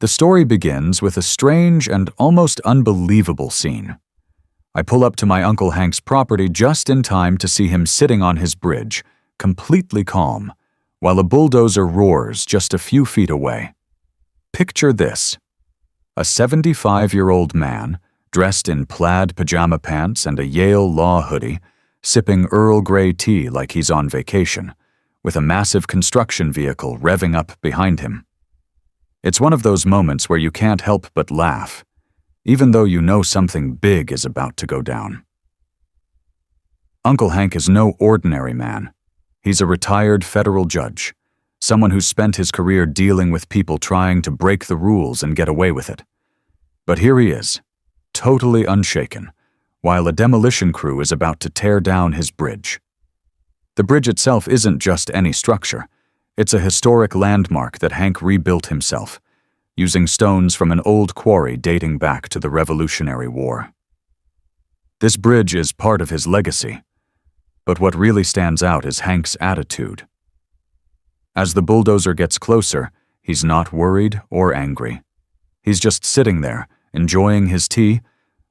The story begins with a strange and almost unbelievable scene. I pull up to my Uncle Hank's property just in time to see him sitting on his bridge, completely calm, while a bulldozer roars just a few feet away. Picture this: a 75-year-old man, dressed in plaid pajama pants and a Yale Law hoodie, sipping Earl Grey tea like he's on vacation, with a massive construction vehicle revving up behind him. It's one of those moments where you can't help but laugh, even though you know something big is about to go down. Uncle Hank is no ordinary man. He's a retired federal judge, someone who spent his career dealing with people trying to break the rules and get away with it. But here he is, totally unshaken, while a demolition crew is about to tear down his bridge. The bridge itself isn't just any structure. It's a historic landmark that Hank rebuilt himself, using stones from an old quarry dating back to the Revolutionary War. This bridge is part of his legacy, but what really stands out is Hank's attitude. As the bulldozer gets closer, he's not worried or angry. He's just sitting there, enjoying his tea,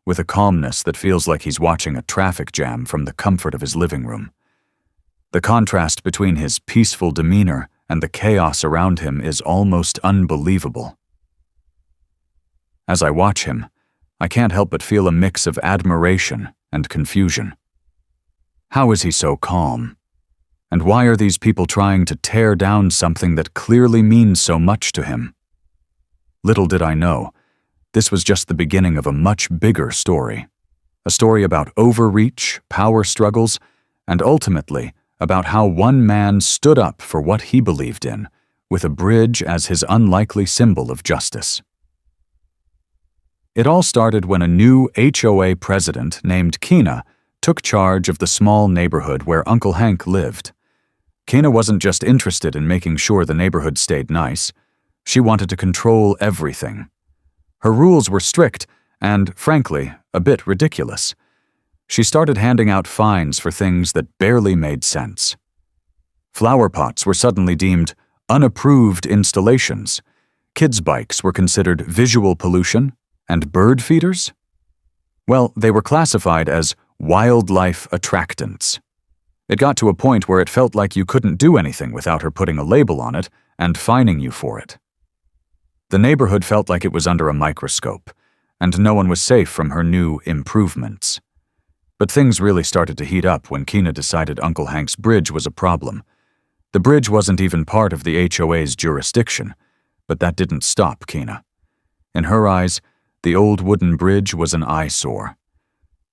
with a calmness that feels like he's watching a traffic jam from the comfort of his living room. The contrast between his peaceful demeanor and the chaos around him is almost unbelievable. As I watch him, I can't help but feel a mix of admiration and confusion. How is he so calm? And why are these people trying to tear down something that clearly means so much to him? Little did I know, this was just the beginning of a much bigger story. A story about overreach, power struggles, and ultimately about how one man stood up for what he believed in, with a bridge as his unlikely symbol of justice. It all started when a new HOA president named Keena took charge of the small neighborhood where Uncle Hank lived. Keena wasn't just interested in making sure the neighborhood stayed nice. She wanted to control everything. Her rules were strict and, frankly, a bit ridiculous. She started handing out fines for things that barely made sense. Flower pots were suddenly deemed unapproved installations. Kids' bikes were considered visual pollution, and bird feeders? Well, they were classified as wildlife attractants. It got to a point where it felt like you couldn't do anything without her putting a label on it and fining you for it. The neighborhood felt like it was under a microscope, and no one was safe from her new improvements. But things really started to heat up when Keena decided Uncle Hank's bridge was a problem. The bridge wasn't even part of the HOA's jurisdiction, but that didn't stop Keena. In her eyes, the old wooden bridge was an eyesore.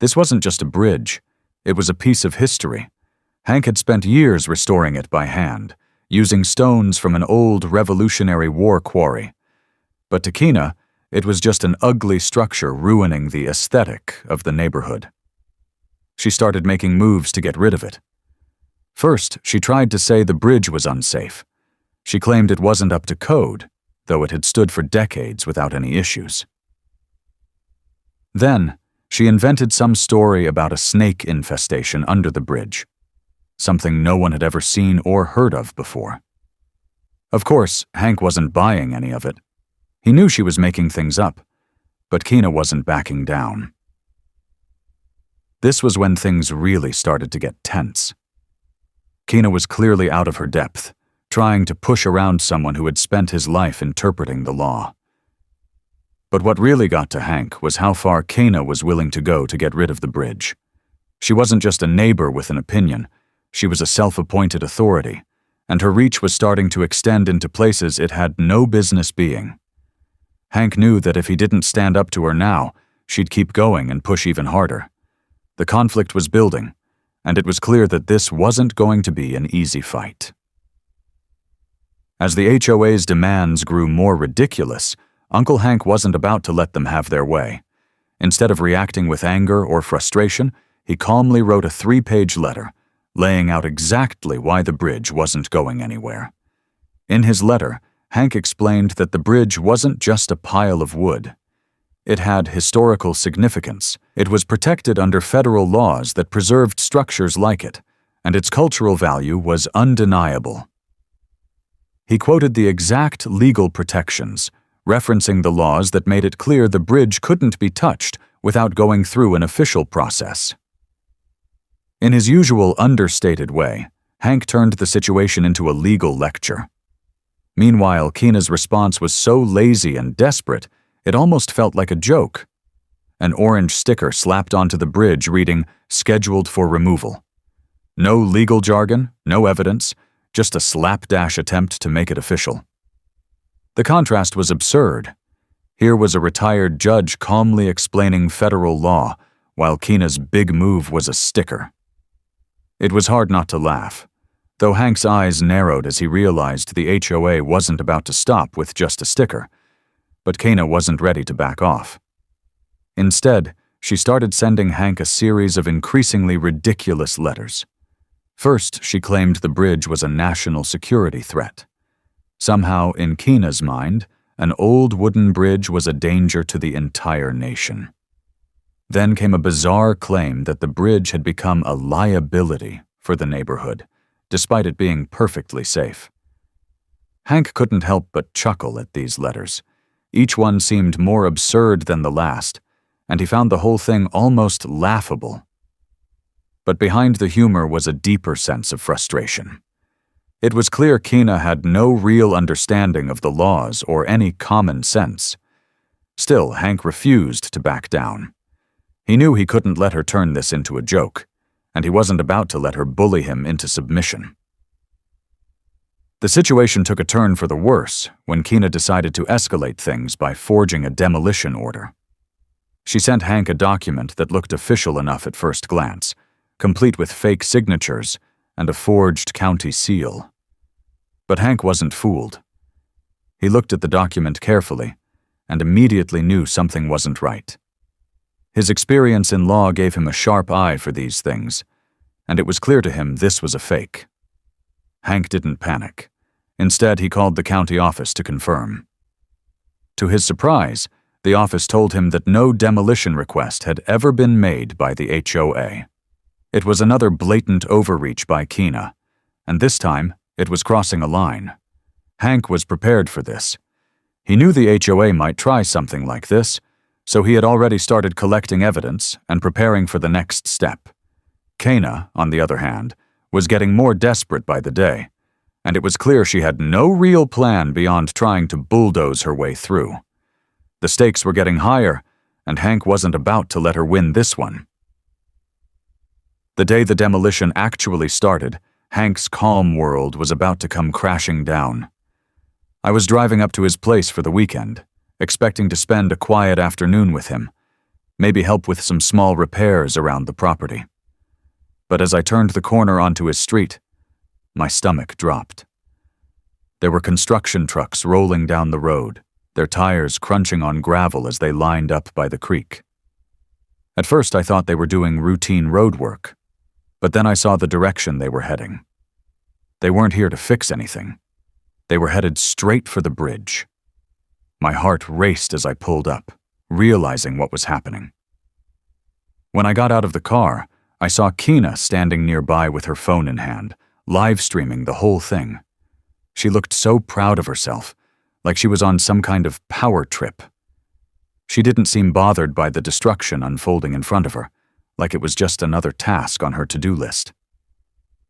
This wasn't just a bridge, it was a piece of history. Hank had spent years restoring it by hand, using stones from an old Revolutionary War quarry. But to Keena, it was just an ugly structure ruining the aesthetic of the neighborhood. She started making moves to get rid of it. First, she tried to say the bridge was unsafe. She claimed it wasn't up to code, though it had stood for decades without any issues. Then, she invented some story about a snake infestation under the bridge, something no one had ever seen or heard of before. Of course, Hank wasn't buying any of it. He knew she was making things up, but Keena wasn't backing down. This was when things really started to get tense. Keena was clearly out of her depth, trying to push around someone who had spent his life interpreting the law. But what really got to Hank was how far Keena was willing to go to get rid of the bridge. She wasn't just a neighbor with an opinion, she was a self-appointed authority, and her reach was starting to extend into places it had no business being. Hank knew that if he didn't stand up to her now, she'd keep going and push even harder. The conflict was building, and it was clear that this wasn't going to be an easy fight. As the HOA's demands grew more ridiculous, Uncle Hank wasn't about to let them have their way. Instead of reacting with anger or frustration, he calmly wrote a 3-page letter, laying out exactly why the bridge wasn't going anywhere. In his letter, Hank explained that the bridge wasn't just a pile of wood. It had historical significance. It was protected under federal laws that preserved structures like it, and its cultural value was undeniable. He quoted the exact legal protections, referencing the laws that made it clear the bridge couldn't be touched without going through an official process. In his usual understated way, Hank turned the situation into a legal lecture. Meanwhile, Keena's response was so lazy and desperate, it almost felt like a joke. An orange sticker slapped onto the bridge reading, "Scheduled for removal." No legal jargon, no evidence, just a slapdash attempt to make it official. The contrast was absurd. Here was a retired judge calmly explaining federal law, while Keena's big move was a sticker. It was hard not to laugh, though Hank's eyes narrowed as he realized the HOA wasn't about to stop with just a sticker. But Keena wasn't ready to back off. Instead, she started sending Hank a series of increasingly ridiculous letters. First, she claimed the bridge was a national security threat. Somehow, in Keena's mind, an old wooden bridge was a danger to the entire nation. Then came a bizarre claim that the bridge had become a liability for the neighborhood, despite it being perfectly safe. Hank couldn't help but chuckle at these letters. Each one seemed more absurd than the last, and he found the whole thing almost laughable. But behind the humor was a deeper sense of frustration. It was clear Keena had no real understanding of the laws or any common sense. Still, Hank refused to back down. He knew he couldn't let her turn this into a joke, and he wasn't about to let her bully him into submission. The situation took a turn for the worse when Keena decided to escalate things by forging a demolition order. She sent Hank a document that looked official enough at first glance, complete with fake signatures and a forged county seal. But Hank wasn't fooled. He looked at the document carefully and immediately knew something wasn't right. His experience in law gave him a sharp eye for these things, and it was clear to him this was a fake. Hank didn't panic. Instead, he called the county office to confirm. To his surprise, the office told him that no demolition request had ever been made by the HOA. It was another blatant overreach by Keena, and this time it was crossing a line. Hank was prepared for this. He knew the HOA might try something like this, so he had already started collecting evidence and preparing for the next step. Keena, on the other hand, was getting more desperate by the day, and it was clear she had no real plan beyond trying to bulldoze her way through. The stakes were getting higher, and Hank wasn't about to let her win this one. The day the demolition actually started, Hank's calm world was about to come crashing down. I was driving up to his place for the weekend, expecting to spend a quiet afternoon with him, maybe help with some small repairs around the property. But as I turned the corner onto his street, my stomach dropped. There were construction trucks rolling down the road, their tires crunching on gravel as they lined up by the creek. At first I thought they were doing routine road work, but then I saw the direction they were heading. They weren't here to fix anything. They were headed straight for the bridge. My heart raced as I pulled up, realizing what was happening. When I got out of the car, I saw Keena standing nearby with her phone in hand, live streaming the whole thing. She looked so proud of herself, like she was on some kind of power trip. She didn't seem bothered by the destruction unfolding in front of her, like it was just another task on her to-do list.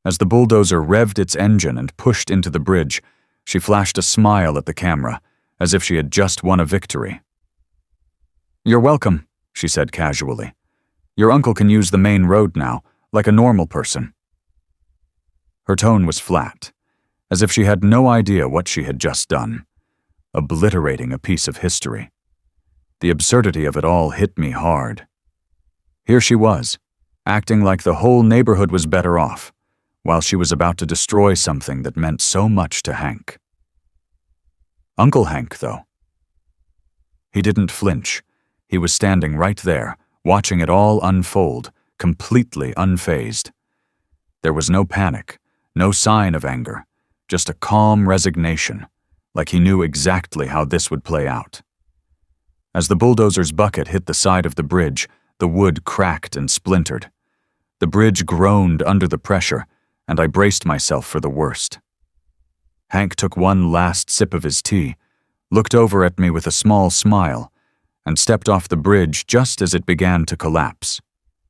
As the bulldozer revved its engine and pushed into the bridge, she flashed a smile at the camera, as if she had just won a victory. "You're welcome," she said casually. "Your uncle can use the main road now, like a normal person." Her tone was flat, as if she had no idea what she had just done, obliterating a piece of history. The absurdity of it all hit me hard. Here she was, acting like the whole neighborhood was better off, while she was about to destroy something that meant so much to Hank. Uncle Hank, though. He didn't flinch. He was standing right there, watching it all unfold, completely unfazed. There was no panic, no sign of anger, just a calm resignation, like he knew exactly how this would play out. As the bulldozer's bucket hit the side of the bridge, the wood cracked and splintered. The bridge groaned under the pressure, and I braced myself for the worst. Hank took one last sip of his tea, looked over at me with a small smile, and stepped off the bridge just as it began to collapse.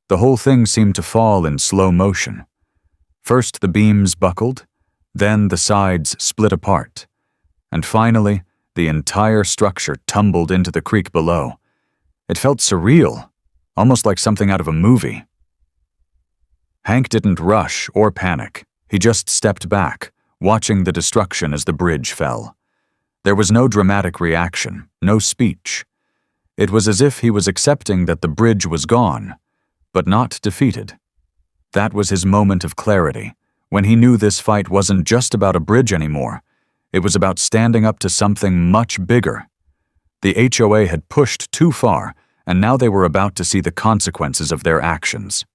The whole thing seemed to fall in slow motion. First the beams buckled, then the sides split apart, and finally the entire structure tumbled into the creek below. It felt surreal, almost like something out of a movie. Hank didn't rush or panic. He just stepped back, watching the destruction as the bridge fell. There was no dramatic reaction, no speech. It was as if he was accepting that the bridge was gone, but not defeated. That was his moment of clarity, when he knew this fight wasn't just about a bridge anymore. It was about standing up to something much bigger. The HOA had pushed too far, and now they were about to see the consequences of their actions.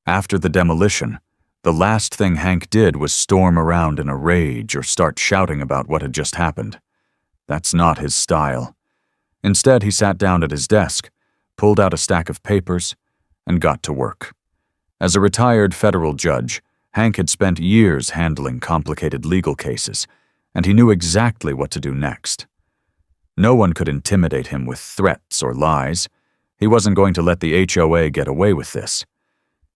After the demolition, the last thing Hank did was storm around in a rage or start shouting about what had just happened. That's not his style. Instead, he sat down at his desk, pulled out a stack of papers, and got to work. As a retired federal judge, Hank had spent years handling complicated legal cases, and he knew exactly what to do next. No one could intimidate him with threats or lies. He wasn't going to let the HOA get away with this.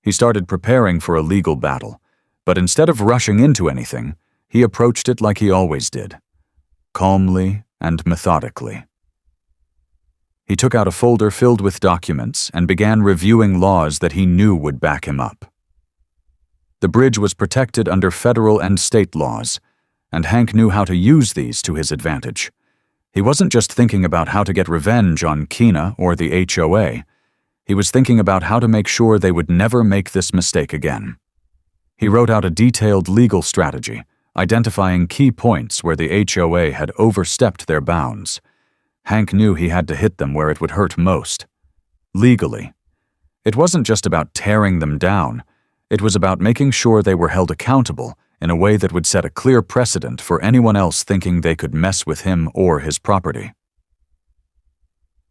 He started preparing for a legal battle, but instead of rushing into anything, he approached it like he always did, calmly and methodically. He took out a folder filled with documents and began reviewing laws that he knew would back him up. The bridge was protected under federal and state laws, and Hank knew how to use these to his advantage. He wasn't just thinking about how to get revenge on Keena or the HOA. He was thinking about how to make sure they would never make this mistake again. He wrote out a detailed legal strategy, identifying key points where the HOA had overstepped their bounds. Hank knew he had to hit them where it would hurt most. Legally. It wasn't just about tearing them down. It was about making sure they were held accountable in a way that would set a clear precedent for anyone else thinking they could mess with him or his property.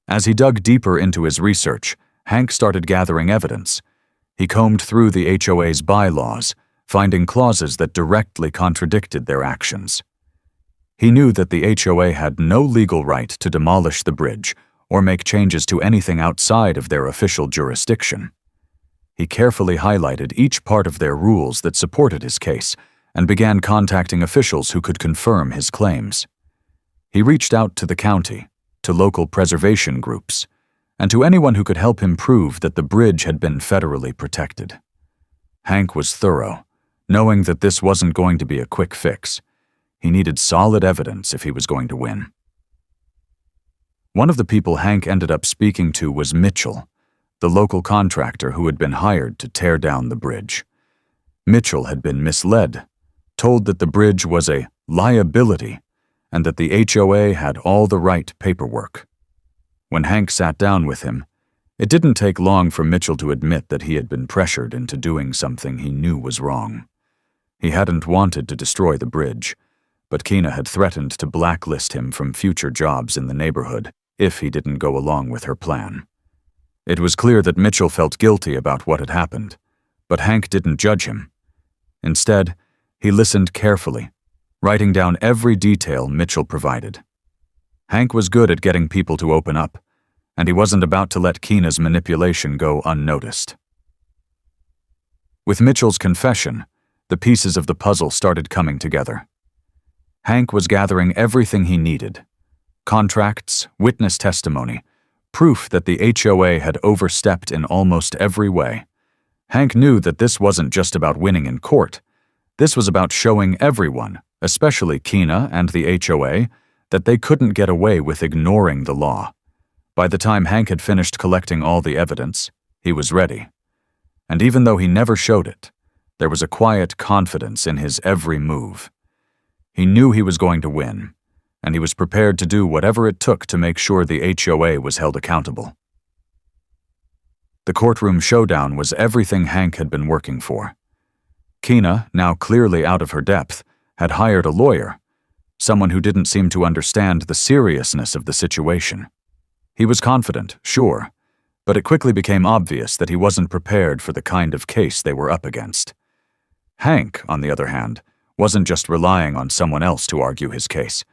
As he dug deeper into his research, Hank started gathering evidence. He combed through the HOA's bylaws, finding clauses that directly contradicted their actions. He knew that the HOA had no legal right to demolish the bridge or make changes to anything outside of their official jurisdiction. He carefully highlighted each part of their rules that supported his case and began contacting officials who could confirm his claims. He reached out to the county, to local preservation groups, and to anyone who could help him prove that the bridge had been federally protected. Hank was thorough, knowing that this wasn't going to be a quick fix. He needed solid evidence if he was going to win. One of the people Hank ended up speaking to was Mitchell, the local contractor who had been hired to tear down the bridge. Mitchell had been misled, told that the bridge was a liability and that the HOA had all the right paperwork. When Hank sat down with him, it didn't take long for Mitchell to admit that he had been pressured into doing something he knew was wrong. He hadn't wanted to destroy the bridge, but Keena had threatened to blacklist him from future jobs in the neighborhood if he didn't go along with her plan. It was clear that Mitchell felt guilty about what had happened, but Hank didn't judge him. Instead, he listened carefully, writing down every detail Mitchell provided. Hank was good at getting people to open up, and he wasn't about to let Keena's manipulation go unnoticed. With Mitchell's confession, the pieces of the puzzle started coming together. Hank was gathering everything he needed: contracts, witness testimony, proof that the HOA had overstepped in almost every way. Hank knew that this wasn't just about winning in court. This was about showing everyone, especially Keena and the HOA, that they couldn't get away with ignoring the law. By the time Hank had finished collecting all the evidence, he was ready. And even though he never showed it, there was a quiet confidence in his every move. He knew he was going to win, and he was prepared to do whatever it took to make sure the HOA was held accountable. The courtroom showdown was everything Hank had been working for. Keena, now clearly out of her depth, had hired a lawyer, someone who didn't seem to understand the seriousness of the situation. He was confident, sure, but it quickly became obvious that he wasn't prepared for the kind of case they were up against. Hank, on the other hand, wasn't just relying on someone else to argue his case.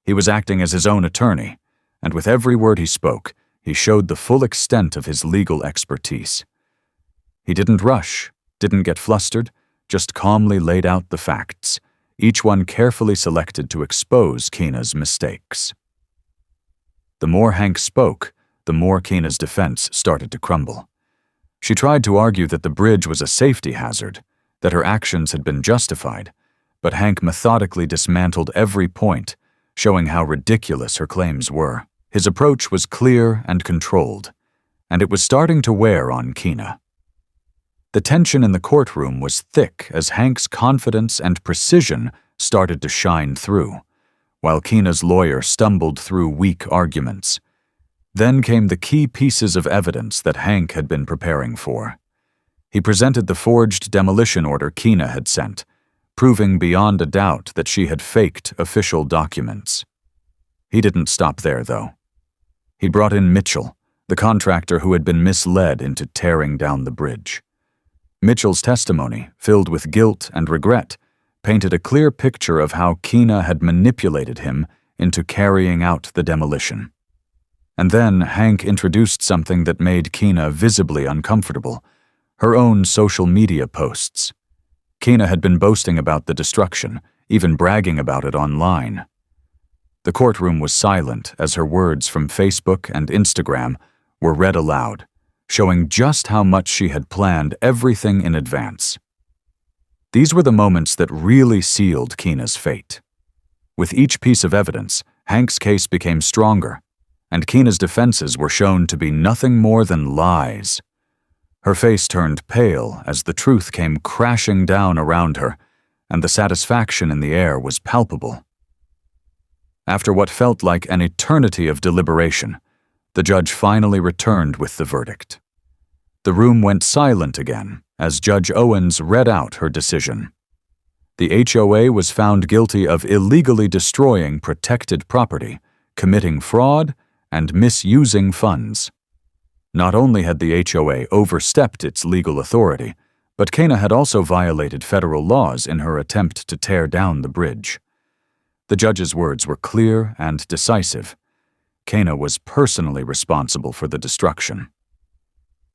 He was acting as his own attorney, and with every word he spoke, he showed the full extent of his legal expertise. He didn't rush, didn't get flustered, just calmly laid out the facts, each one carefully selected to expose Keena's mistakes. The more Hank spoke, the more Keena's defense started to crumble. She tried to argue that the bridge was a safety hazard, that her actions had been justified, but Hank methodically dismantled every point, showing how ridiculous her claims were. His approach was clear and controlled, and it was starting to wear on Keena. The tension in the courtroom was thick as Hank's confidence and precision started to shine through, while Keena's lawyer stumbled through weak arguments. Then came the key pieces of evidence that Hank had been preparing for. He presented the forged demolition order Keena had sent, proving beyond a doubt that she had faked official documents. He didn't stop there, though. He brought in Mitchell, the contractor who had been misled into tearing down the bridge. Mitchell's testimony, filled with guilt and regret, painted a clear picture of how Keena had manipulated him into carrying out the demolition. And then Hank introduced something that made Keena visibly uncomfortable: her own social media posts. Keena had been boasting about the destruction, even bragging about it online. The courtroom was silent as her words from Facebook and Instagram were read aloud, showing just how much she had planned everything in advance. These were the moments that really sealed Keena's fate. With each piece of evidence, Hank's case became stronger, and Keena's defenses were shown to be nothing more than lies. Her face turned pale as the truth came crashing down around her, and the satisfaction in the air was palpable. After what felt like an eternity of deliberation, the judge finally returned with the verdict. The room went silent again as Judge Owens read out her decision. The HOA was found guilty of illegally destroying protected property, committing fraud, and misusing funds. Not only had the HOA overstepped its legal authority, but Keena had also violated federal laws in her attempt to tear down the bridge. The judge's words were clear and decisive. Keena was personally responsible for the destruction.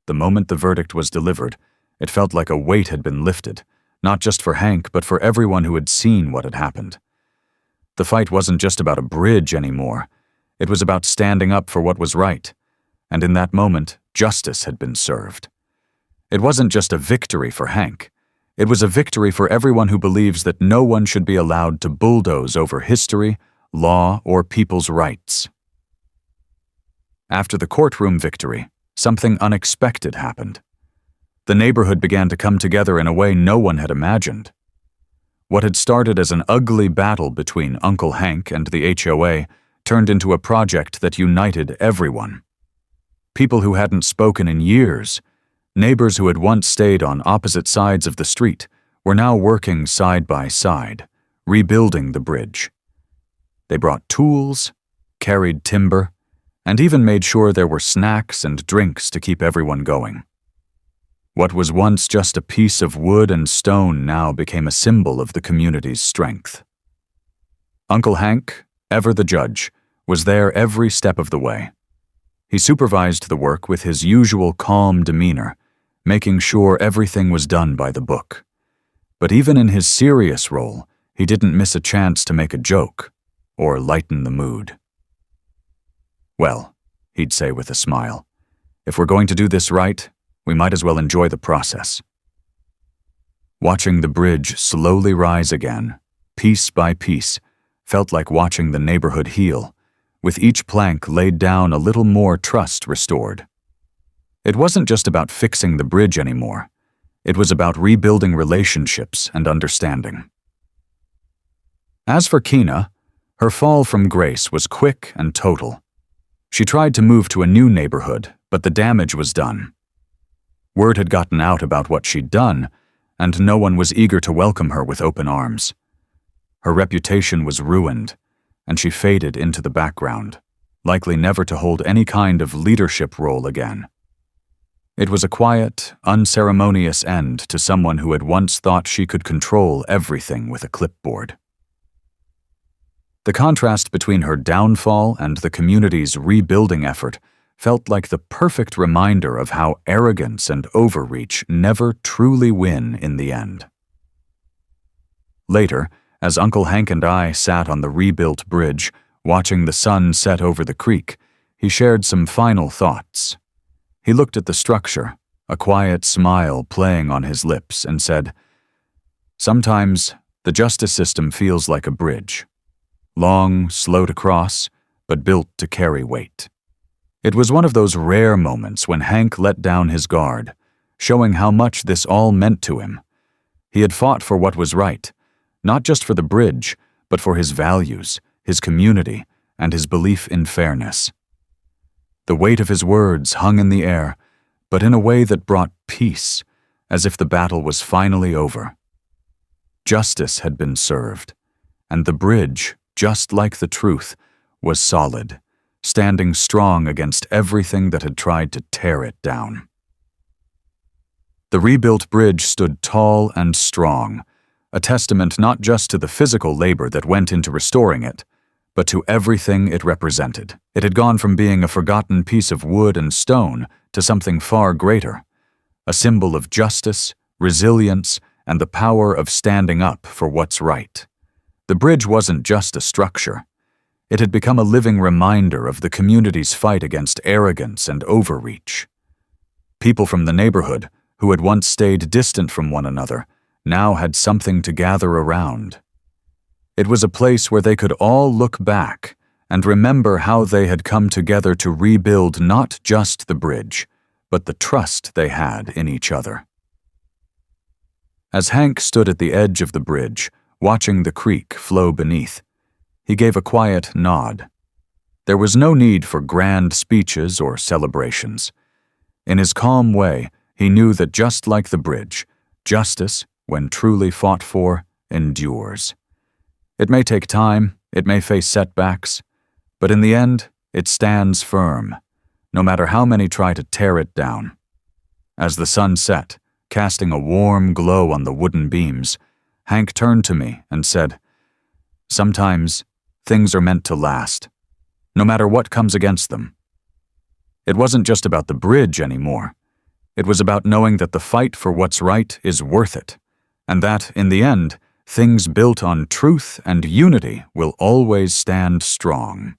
The moment the verdict was delivered, it felt like a weight had been lifted, not just for Hank, but for everyone who had seen what had happened. The fight wasn't just about a bridge anymore. It was about standing up for what was right, and in that moment, justice had been served. It wasn't just a victory for Hank. It was a victory for everyone who believes that no one should be allowed to bulldoze over history, law, or people's rights. After the courtroom victory, something unexpected happened. The neighborhood began to come together in a way no one had imagined. What had started as an ugly battle between Uncle Hank and the HOA turned into a project that united everyone. People who hadn't spoken in years, neighbors who had once stayed on opposite sides of the street, were now working side by side, rebuilding the bridge. They brought tools, carried timber, and even made sure there were snacks and drinks to keep everyone going. What was once just a piece of wood and stone now became a symbol of the community's strength. Uncle Hank, ever the judge, was there every step of the way. He supervised the work with his usual calm demeanor, making sure everything was done by the book. But even in his serious role, he didn't miss a chance to make a joke or lighten the mood. "Well," he'd say with a smile, "if we're going to do this right, we might as well enjoy the process." Watching the bridge slowly rise again, piece by piece, felt like watching the neighborhood heal, with each plank laid down a little more trust restored. It wasn't just about fixing the bridge anymore. It was about rebuilding relationships and understanding. As for Keena, her fall from grace was quick and total. She tried to move to a new neighborhood, but the damage was done. Word had gotten out about what she'd done, and no one was eager to welcome her with open arms. Her reputation was ruined, and she faded into the background, likely never to hold any kind of leadership role again. It was a quiet, unceremonious end to someone who had once thought she could control everything with a clipboard. The contrast between her downfall and the community's rebuilding effort felt like the perfect reminder of how arrogance and overreach never truly win in the end. Later, as Uncle Hank and I sat on the rebuilt bridge, watching the sun set over the creek, he shared some final thoughts. He looked at the structure, a quiet smile playing on his lips, and said, "Sometimes the justice system feels like a bridge. Long, slow to cross, but built to carry weight." It was one of those rare moments when Hank let down his guard, showing how much this all meant to him. He had fought for what was right, not just for the bridge, but for his values, his community, and his belief in fairness. The weight of his words hung in the air, but in a way that brought peace, as if the battle was finally over. Justice had been served, and the bridge, just like the truth, was solid, standing strong against everything that had tried to tear it down. The rebuilt bridge stood tall and strong, a testament not just to the physical labor that went into restoring it, but to everything it represented. It had gone from being a forgotten piece of wood and stone to something far greater, a symbol of justice, resilience, and the power of standing up for what's right. The bridge wasn't just a structure. It had become a living reminder of the community's fight against arrogance and overreach. People from the neighborhood, who had once stayed distant from one another, now had something to gather around. It was a place where they could all look back and remember how they had come together to rebuild not just the bridge, but the trust they had in each other. As Hank stood at the edge of the bridge, watching the creek flow beneath, he gave a quiet nod. There was no need for grand speeches or celebrations. In his calm way, he knew that just like the bridge, justice, when truly fought for, endures. It may take time, it may face setbacks, but in the end, it stands firm, no matter how many try to tear it down. As the sun set, casting a warm glow on the wooden beams, Hank turned to me and said, "Sometimes, things are meant to last, no matter what comes against them." It wasn't just about the bridge anymore. It was about knowing that the fight for what's right is worth it, and that, in the end, things built on truth and unity will always stand strong.